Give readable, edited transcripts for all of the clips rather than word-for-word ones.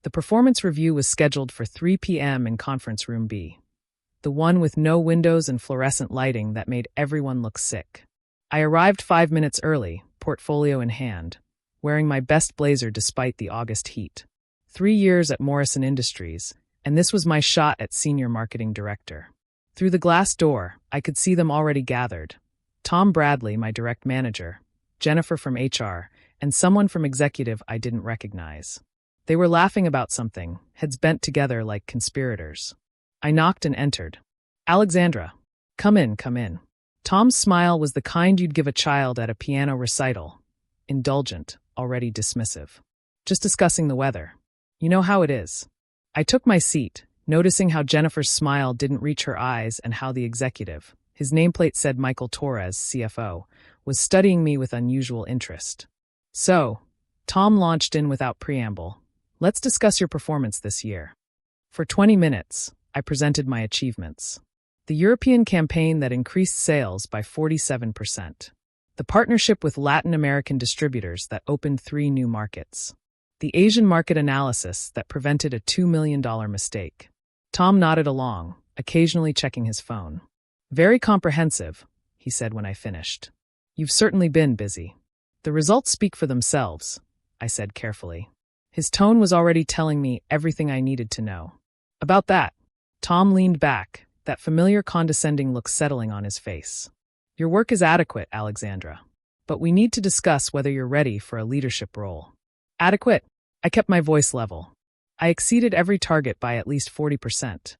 The performance review was scheduled for 3 p.m. in Conference Room B, the one with no windows and fluorescent lighting that made everyone look sick. I arrived 5 minutes early, portfolio in hand, wearing my best blazer despite the August heat. 3 years at Morrison Industries, and this was my shot at Senior Marketing Director. Through the glass door, I could see them already gathered. Tom Bradley, my direct manager, Jennifer from HR, and someone from executive I didn't recognize. They were laughing about something, heads bent together like conspirators. I knocked and entered. Alexandra. Come in, come in. Tom's smile was the kind you'd give a child at a piano recital. Indulgent, already dismissive. Just discussing the weather. You know how it is. I took my seat, noticing how Jennifer's smile didn't reach her eyes and how the executive, his nameplate said Michael Torres, CFO, was studying me with unusual interest. So, Tom launched in without preamble. Let's discuss your performance this year. For 20 minutes, I presented my achievements. The European campaign that increased sales by 47%. The partnership with Latin American distributors that opened 3 new markets. The Asian market analysis that prevented a $2 million mistake. Tom nodded along, occasionally checking his phone. Very comprehensive, he said when I finished. You've certainly been busy. The results speak for themselves, I said carefully. His tone was already telling me everything I needed to know. About that, Tom leaned back, that familiar condescending look settling on his face. Your work is adequate, Alexandra. But we need to discuss whether you're ready for a leadership role. Adequate? I kept my voice level. I exceeded every target by at least 40%.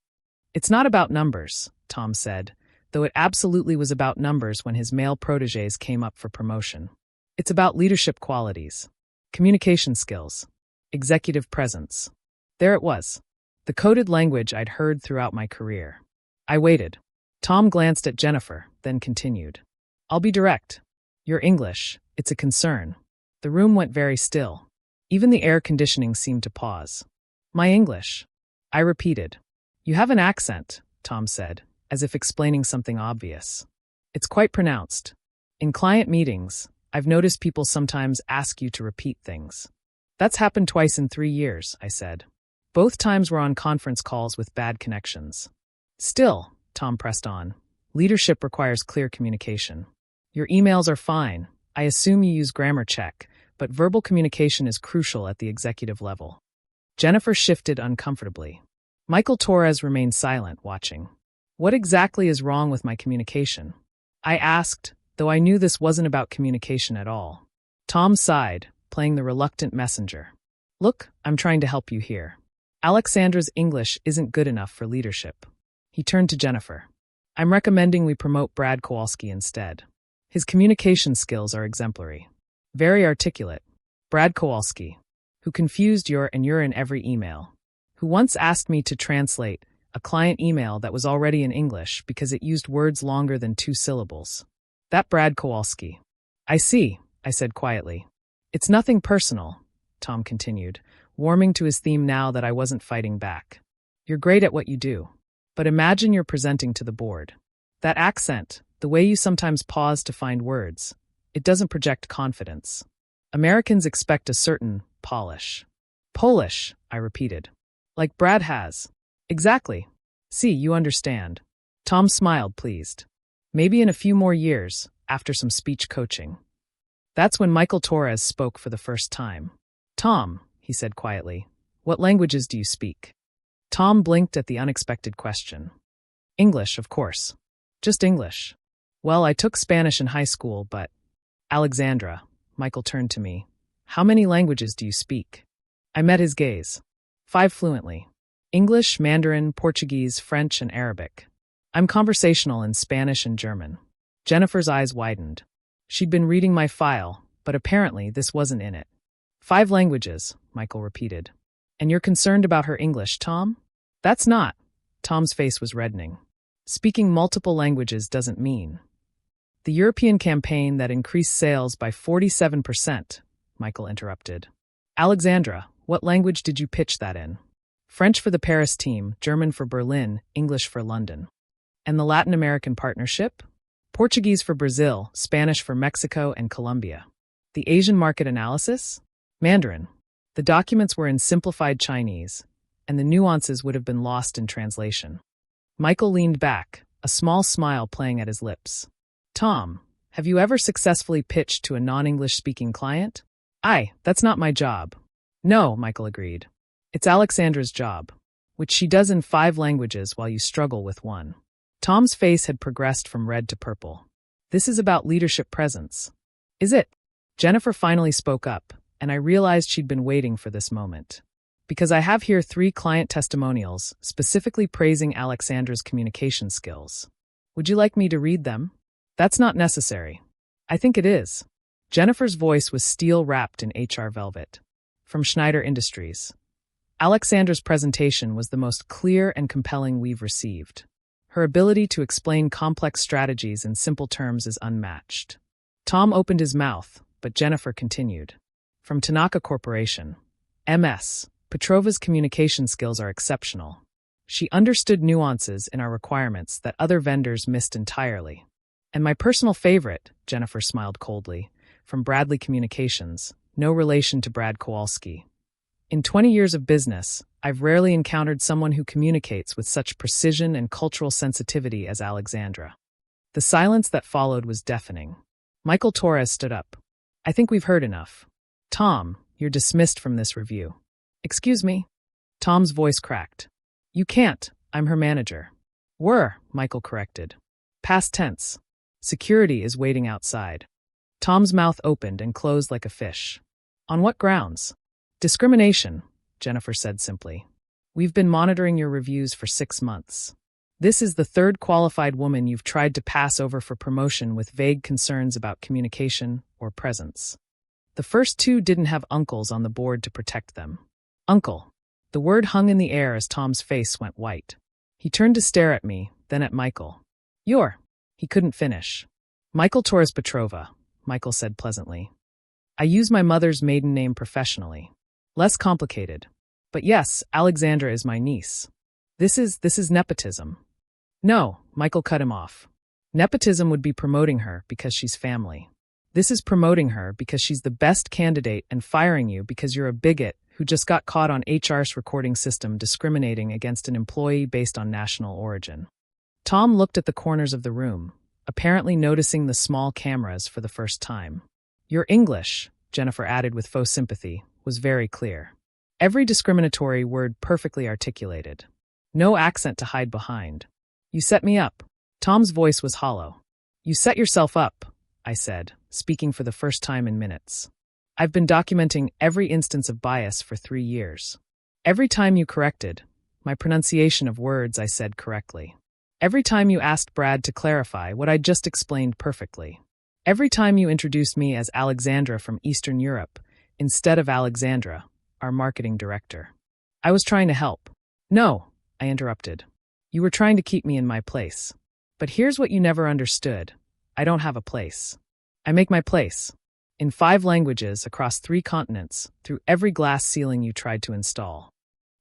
It's not about numbers, Tom said, though it absolutely was about numbers when his male protégés came up for promotion. It's about leadership qualities, communication skills, executive presence. There it was, the coded language I'd heard throughout my career. I waited. Tom glanced at Jennifer, then continued. I'll be direct. Your English, it's a concern. The room went very still. Even the air conditioning seemed to pause. My English. I repeated. You have an accent, Tom said, as if explaining something obvious. It's quite pronounced. In client meetings, I've noticed people sometimes ask you to repeat things. That's happened twice in 3 years, I said. Both times were on conference calls with bad connections. Still, Tom pressed on, leadership requires clear communication. Your emails are fine. I assume you use grammar check, but verbal communication is crucial at the executive level. Jennifer shifted uncomfortably. Michael Torres remained silent, watching. What exactly is wrong with my communication? I asked, though I knew this wasn't about communication at all. Tom sighed, playing the reluctant messenger. Look, I'm trying to help you here. Alexandra's English isn't good enough for leadership. He turned to Jennifer. I'm recommending we promote Brad Kowalski instead. His communication skills are exemplary. Very articulate. Brad Kowalski, who confused you're in every email, who once asked me to translate a client email that was already in English because it used words longer than 2 syllables. That Brad Kowalski. I see, I said quietly. It's nothing personal, Tom continued, warming to his theme now that I wasn't fighting back. You're great at what you do. But imagine you're presenting to the board. That accent, the way you sometimes pause to find words, it doesn't project confidence. Americans expect a certain polish. Polish, I repeated. Like Brad has. Exactly. See, you understand. Tom smiled, pleased. Maybe in a few more years, after some speech coaching. That's when Michael Torres spoke for the first time. Tom, he said quietly, what languages do you speak? Tom blinked at the unexpected question. English, of course. Just English. Well, I took Spanish in high school, but... Alexandra, Michael turned to me. How many languages do you speak? I met his gaze. 5 fluently. English, Mandarin, Portuguese, French, and Arabic. I'm conversational in Spanish and German. Jennifer's eyes widened. She'd been reading my file, but apparently this wasn't in it. 5 languages, Michael repeated. And you're concerned about her English, Tom? That's not. Tom's face was reddening. Speaking multiple languages doesn't mean. The European campaign that increased sales by 47%, Michael interrupted. Alexandra, what language did you pitch that in? French for the Paris team, German for Berlin, English for London. And the Latin American partnership? Portuguese for Brazil, Spanish for Mexico and Colombia. The Asian market analysis? Mandarin. The documents were in simplified Chinese, and the nuances would have been lost in translation. Michael leaned back, a small smile playing at his lips. Tom, have you ever successfully pitched to a non-English speaking client? That's not my job. No, Michael agreed. It's Alexandra's job, which she does in 5 languages while you struggle with one. Tom's face had progressed from red to purple. This is about leadership presence. Is it? Jennifer finally spoke up, and I realized she'd been waiting for this moment. Because I have here 3 client testimonials specifically praising Alexandra's communication skills. Would you like me to read them? That's not necessary. I think it is. Jennifer's voice was steel-wrapped in HR velvet. From Schneider Industries. Alexandra's presentation was the most clear and compelling we've received. Her ability to explain complex strategies in simple terms is unmatched. Tom opened his mouth, but Jennifer continued. From Tanaka Corporation. MS. Petrova's communication skills are exceptional. She understood nuances in our requirements that other vendors missed entirely. And my personal favorite, Jennifer smiled coldly, from Bradley Communications, no relation to Brad Kowalski. In 20 years of business, I've rarely encountered someone who communicates with such precision and cultural sensitivity as Alexandra. The silence that followed was deafening. Michael Torres stood up. I think we've heard enough. Tom, you're dismissed from this review. Excuse me? Tom's voice cracked. You can't. I'm her manager. Were, Michael corrected. Past tense. Security is waiting outside. Tom's mouth opened and closed like a fish. On what grounds? Discrimination, Jennifer said simply. We've been monitoring your reviews for 6 months. This is the 3rd qualified woman you've tried to pass over for promotion with vague concerns about communication or presence. The first 2 didn't have uncles on the board to protect them. Uncle. The word hung in the air as Tom's face went white. He turned to stare at me, then at Michael. He couldn't finish. Michael Torres Petrova, Michael said pleasantly. I use my mother's maiden name professionally. Less complicated. But yes, Alexandra is my niece. This is nepotism. No, Michael cut him off. Nepotism would be promoting her because she's family. This is promoting her because she's the best candidate and firing you because you're a bigot who just got caught on HR's recording system discriminating against an employee based on national origin. Tom looked at the corners of the room, apparently noticing the small cameras for the first time. Your English, Jennifer added with faux sympathy, was very clear. Every discriminatory word perfectly articulated. No accent to hide behind. You set me up. Tom's voice was hollow. You set yourself up, I said, speaking for the first time in minutes. I've been documenting every instance of bias for 3 years. Every time you corrected my pronunciation of words I said correctly. Every time you asked Brad to clarify what I just explained perfectly. Every time you introduced me as Alexandra from Eastern Europe, instead of Alexandra, our marketing director. I was trying to help. No, I interrupted. You were trying to keep me in my place. But here's what you never understood. I don't have a place. I make my place. In 5 languages, across 3 continents, through every glass ceiling you tried to install.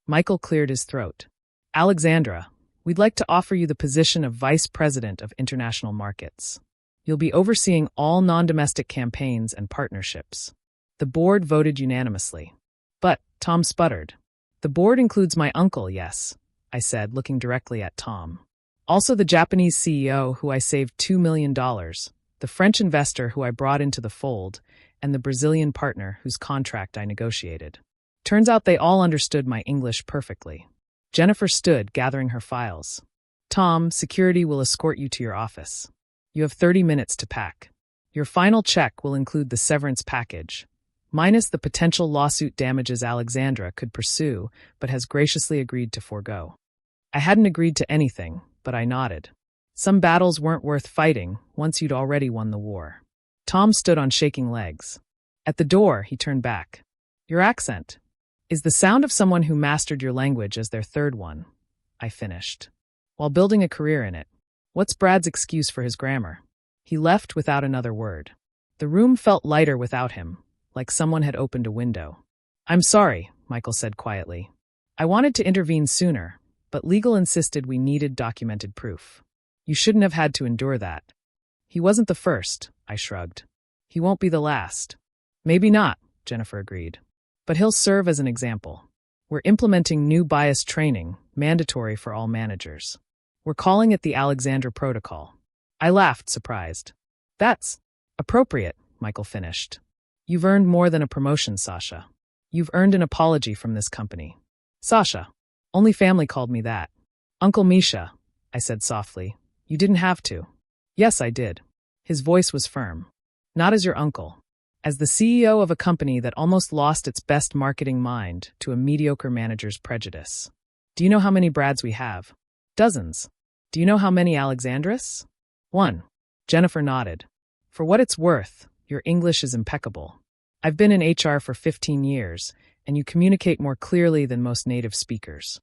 Michael cleared his throat. Alexandra, we'd like to offer you the position of Vice President of International Markets. You'll be overseeing all non-domestic campaigns and partnerships. The board voted unanimously. But, Tom sputtered. The board includes my uncle, yes, I said, looking directly at Tom. Also the Japanese CEO who I saved $2 million, the French investor who I brought into the fold, and the Brazilian partner whose contract I negotiated. Turns out they all understood my English perfectly. Jennifer stood, gathering her files. Tom, security will escort you to your office. You have 30 minutes to pack. Your final check will include the severance package, minus the potential lawsuit damages Alexandra could pursue, but has graciously agreed to forego. I hadn't agreed to anything, but I nodded. Some battles weren't worth fighting once you'd already won the war. Tom stood on shaking legs. At the door, he turned back. Your accent is the sound of someone who mastered your language as their 3rd one, I finished. While building a career in it. What's Brad's excuse for his grammar? He left without another word. The room felt lighter without him, like someone had opened a window. I'm sorry, Michael said quietly. I wanted to intervene sooner, but legal insisted we needed documented proof. You shouldn't have had to endure that. He wasn't the first, I shrugged. He won't be the last. Maybe not, Jennifer agreed. But he'll serve as an example. We're implementing new bias training, mandatory for all managers. We're calling it the Alexandra Protocol. I laughed, surprised. That's appropriate, Michael finished. You've earned more than a promotion, Sasha. You've earned an apology from this company. Sasha. Only family called me that. Uncle Misha, I said softly. You didn't have to. Yes, I did. His voice was firm. Not as your uncle. As the CEO of a company that almost lost its best marketing mind to a mediocre manager's prejudice. Do you know how many Brads we have? Dozens. Do you know how many Alexandras? 1. Jennifer nodded. For what it's worth, your English is impeccable. I've been in HR for 15 years, and you communicate more clearly than most native speakers.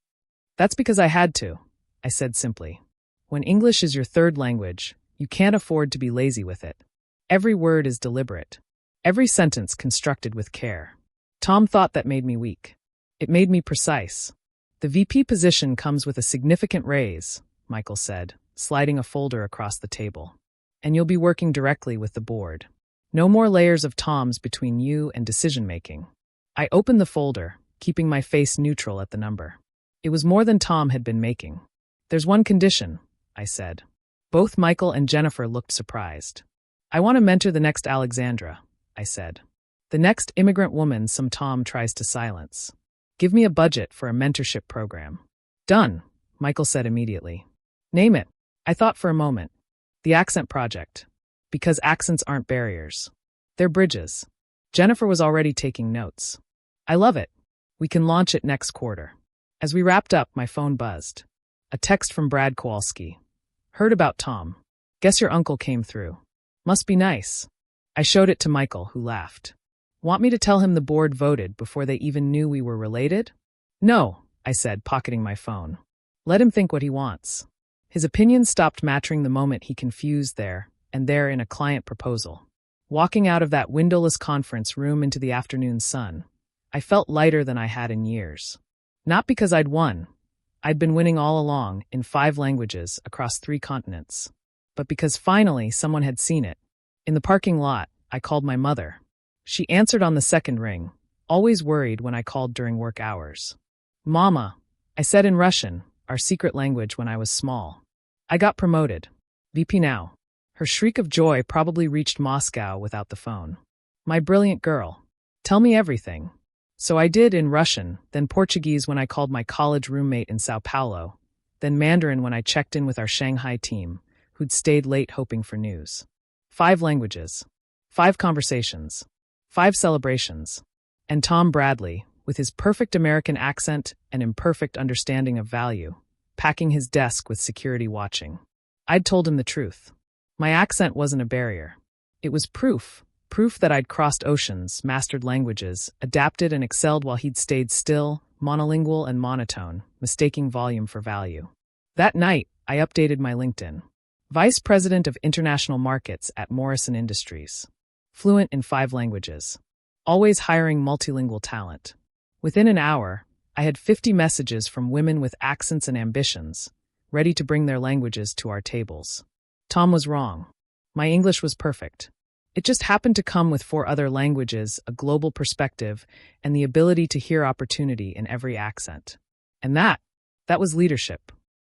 That's because I had to, I said simply. When English is your third language, you can't afford to be lazy with it. Every word is deliberate. Every sentence constructed with care. Tom thought that made me weak. It made me precise. The VP position comes with a significant raise, Michael said, sliding a folder across the table. And you'll be working directly with the board. No more layers of Toms between you and decision-making. I opened the folder, keeping my face neutral at the number. It was more than Tom had been making. There's one condition, I said. Both Michael and Jennifer looked surprised. I want to mentor the next Alexandra, I said. The next immigrant woman some Tom tries to silence. Give me a budget for a mentorship program. Done, Michael said immediately. Name it. I thought for a moment. The Accent Project. Because accents aren't barriers. They're bridges. Jennifer was already taking notes. I love it. We can launch it next quarter. As we wrapped up, my phone buzzed. A text from Brad Kowalski. Heard about Tom. Guess your uncle came through. Must be nice. I showed it to Michael, who laughed. Want me to tell him the board voted before they even knew we were related? No, I said, pocketing my phone. Let him think what he wants. His opinion stopped matching the moment he confused there and there in a client proposal. Walking out of that windowless conference room into the afternoon sun, I felt lighter than I had in years. Not because I'd won. I'd been winning all along in 5 languages across 3 continents. But because finally someone had seen it. In the parking lot, I called my mother. She answered on the second ring, always worried when I called during work hours. Mama, I said in Russian, our secret language when I was small. I got promoted. VP now. Her shriek of joy probably reached Moscow without the phone. My brilliant girl. Tell me everything. So I did in Russian, then Portuguese when I called my college roommate in Sao Paulo, then Mandarin when I checked in with our Shanghai team, who'd stayed late hoping for news. 5 languages. 5 conversations. 5 celebrations. And Tom Bradley, with his perfect American accent and imperfect understanding of value, packing his desk with security watching. I'd told him the truth. My accent wasn't a barrier. It was proof that I'd crossed oceans, mastered languages, adapted and excelled while he'd stayed still, monolingual and monotone, mistaking volume for value. That night, I updated my LinkedIn. Vice President of International Markets at Morrison Industries. Fluent in 5 languages. Always hiring multilingual talent. Within an hour, I had 50 messages from women with accents and ambitions, ready to bring their languages to our tables. Tom was wrong. My English was perfect. It just happened to come with 4 other languages, a global perspective, and the ability to hear opportunity in every accent. And that was leadership.